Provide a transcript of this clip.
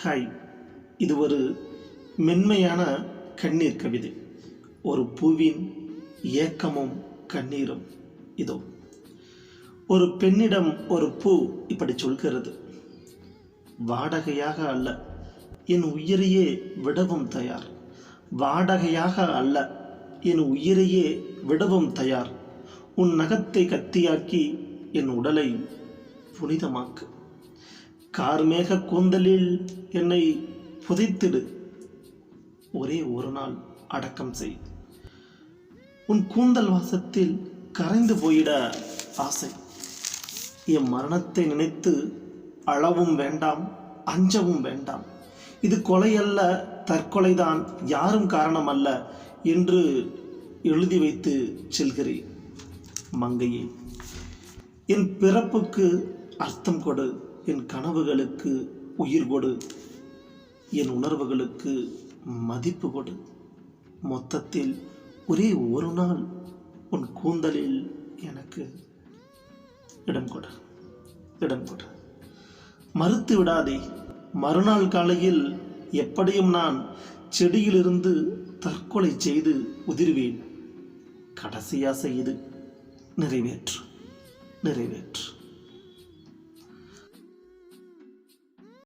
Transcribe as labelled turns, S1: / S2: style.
S1: எனக்காய் இது ஒரு மென்மையான கண்ணீர் கவிதை. ஒரு பூவின் ஏக்கமும் கண்ணீரும். இதோ ஒரு பெண்ணிடம் ஒரு பூ இப்படி சொல்கிறது, வாடகையாக அல்ல, என் உயிரையே விடவும் தயார். வாடகையாக அல்ல, என் உயிரையே விடவும் தயார். உன் நகத்தை கத்தியாக்கி என் உடலை புனிதமாக்கு. கார்மேக கூந்தலில் என்னை புதைத்திடு. ஒரே ஒரு நாள் அடக்கம் செய். உன் கூந்தல் வாசத்தில் கரைந்து போயிட ஆசை. என் மரணத்தை நினைத்து அழவும் வேண்டாம், அஞ்சவும் வேண்டாம். இது கொலை அல்ல, தற்கொலைதான், யாரும் காரணம் அல்ல என்று எழுதி வைத்து செல்கிறேன். மங்கையே, என் பிறப்புக்கு அர்த்தம் கொடு, என் கனவுகளுக்கு உயிர் கொடு, என் உணர்வுகளுக்கு மதிப்பு கொடு. மொத்தத்தில் ஒரே ஒரு நாள் உன் கூந்தலில் எனக்கு இடம் கொடு, இடம் கொடு. மறுத்து விடாதே. மறுநாள் காலையில் எப்படியும் நான் செடியிலிருந்து தற்கொலை செய்து உதிர்வேன். கடைசி ஆசை இது, நிறைவேற்று, நிறைவேற்று.